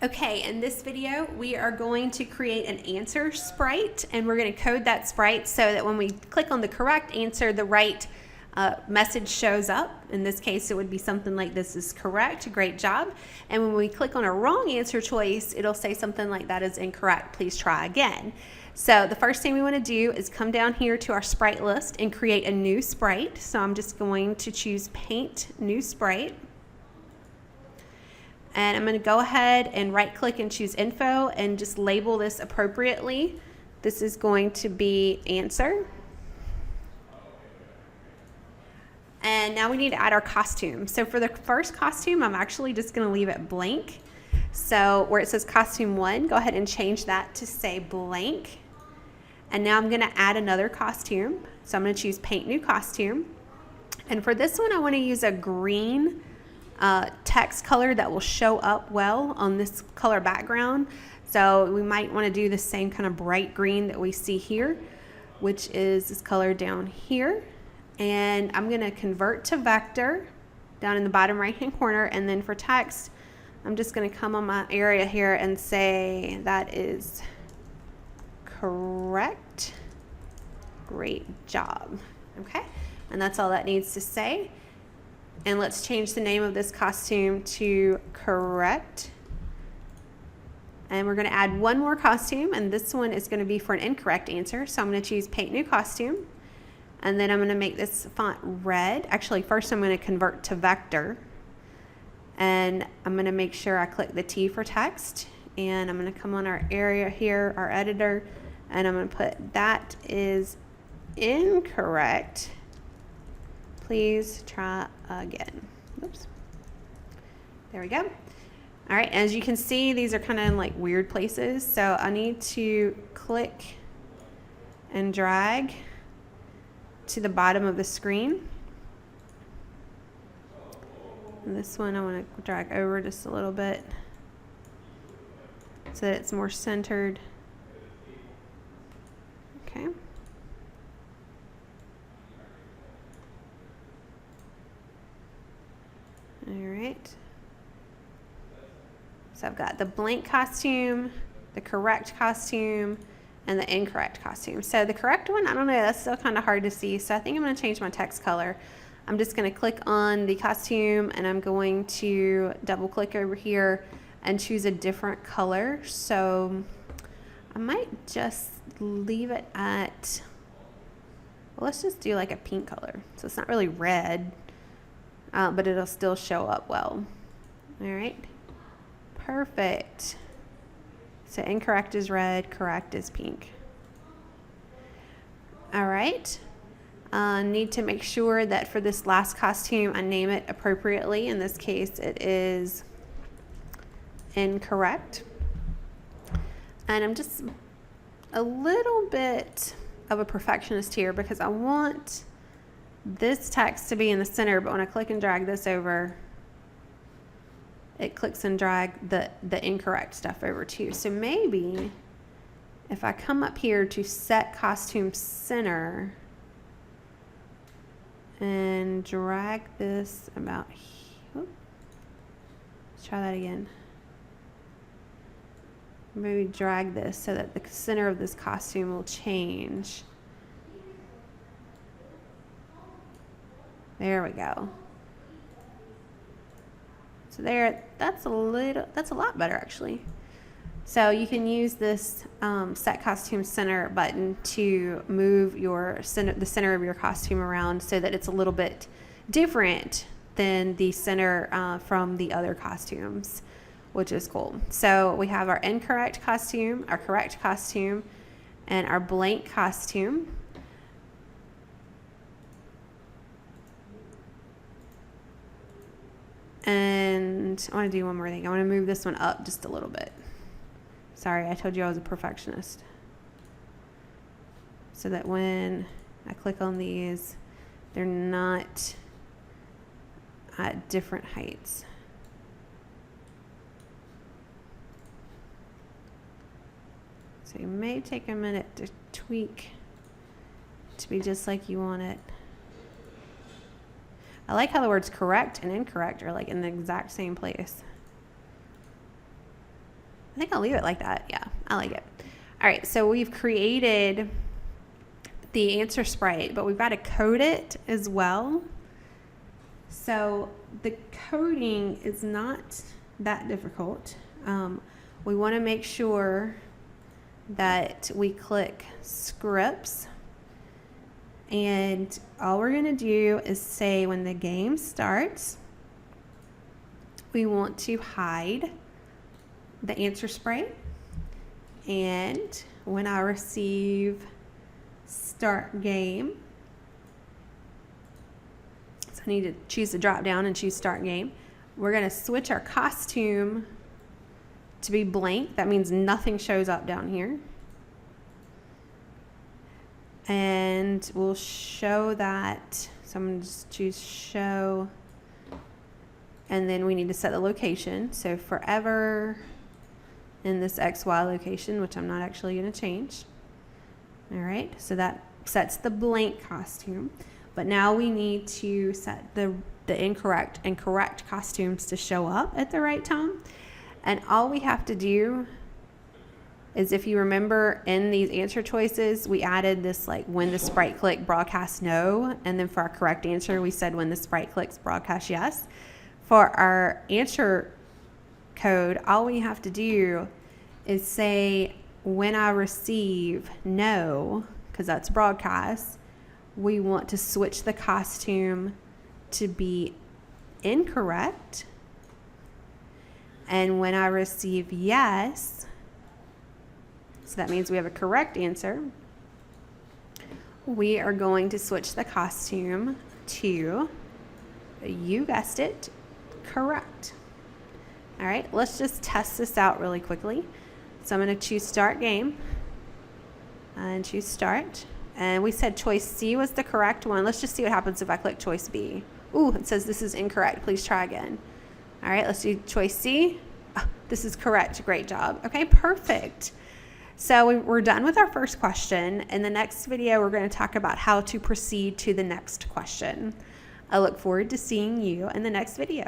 Okay, in this video, we are going to create an answer sprite, and we're going to code that sprite so that when we click on the correct answer, the right message shows up. In this case, it would be something like, "This is correct, great job." And when we click on a wrong answer choice, it'll say something like, "That is incorrect, please try again." So the first thing we want to do is come down here to our sprite list and create a new sprite. So I'm just going to choose Paint New Sprite. And I'm going to go ahead and right click and choose Info and just label this appropriately. This is going to be Answer. And now we need to add our costume. So for the first costume, I'm actually just going to leave it blank. So where it says Costume 1, go ahead and change that to say blank. And now I'm going to add another costume. So I'm going to choose Paint New Costume. And for this one, I want to use a green text color that will show up well on this color background. So we might want to do the same kind of bright green that we see here, which is this color down here. And I'm going to convert to vector down in the bottom right hand corner. And then for text, I'm just going to come on my area here and say, "That is correct, great job." Okay, and that's all that needs to say. And let's change the name of this costume to Correct. And we're going to add one more costume, and this one is going to be for an incorrect answer. So I'm going to choose Paint New Costume. And then I'm going to make this font red. Actually, first I'm going to convert to vector. And I'm going to make sure I click the T for text. And I'm going to come on our area here, our editor, and I'm going to put, "That is incorrect. Please try again." Oops. There we go. All right, as you can see, these are kind of in like weird places. So I need to click and drag to the bottom of the screen. And this one I want to drag over just a little bit so that it's more centered. Okay. All right. So I've got the blank costume, the correct costume, and the incorrect costume. So the correct one, I don't know, that's still kind of hard to see. So I think I'm going to change my text color. I'm just going to click on the costume and I'm going to double click over here and choose a different color. So I might just leave it at, well, let's just do like a pink color. So it's not really red. But it'll still show up well. All right, perfect. So incorrect is red, correct is pink. All right, need to make sure that for this last costume, I name it appropriately. In this case, it is incorrect. And I'm just a little bit of a perfectionist here because I want this text to be in the center, but when I click and drag this over, it clicks and drag the incorrect stuff over too. So maybe if I come up here to Set Costume Center and drag this about here. Let's try that again. Maybe drag this so that the center of this costume will change. There we go. So there, that's a lot better actually. So you can use this Set Costume Center button to move the center of your costume around so that it's a little bit different than the center from the other costumes, which is cool. So we have our incorrect costume, our correct costume, and our blank costume. And I want to do one more thing. I want to move this one up just a little bit. Sorry, I told you I was a perfectionist. So that when I click on these, they're not at different heights. So you may take a minute to tweak to be just like you want it. I like how the words correct and incorrect are like in the exact same place. I think I'll leave it like that. Yeah, I like it. All right, so we've created the answer sprite, but we've got to code it as well. So the coding is not that difficult. We want to make sure that we click scripts, and all we're going to do is say when the game starts, we want to hide the answer sprite, and when I receive start game, so I need to choose the drop down and choose start game. We're going to switch our costume to be blank. That means nothing shows up down here. And we'll show that. So I'm going to just choose show. And then we need to set the location. So forever in this XY location, which I'm not actually going to change. All right. So that sets the blank costume. But now we need to set the incorrect and correct costumes to show up at the right time. And all we have to do is, if you remember in these answer choices, we added this like when the sprite click broadcast no. And then for our correct answer, we said when the sprite clicks broadcast yes. For our answer code, all we have to do is say when I receive no, because that's broadcast, we want to switch the costume to be incorrect. And when I receive yes, so that means we have a correct answer, we are going to switch the costume to, you guessed it, correct. All right, let's just test this out really quickly. So I'm going to choose start game and choose start. And we said choice C was the correct one. Let's just see what happens if I click choice B. Ooh, it says this is incorrect. Please try again. All right, let's do choice C. Oh, this is correct. Great job. Okay, perfect. So we're done with our first question. In the next video, we're going to talk about how to proceed to the next question. I look forward to seeing you in the next video.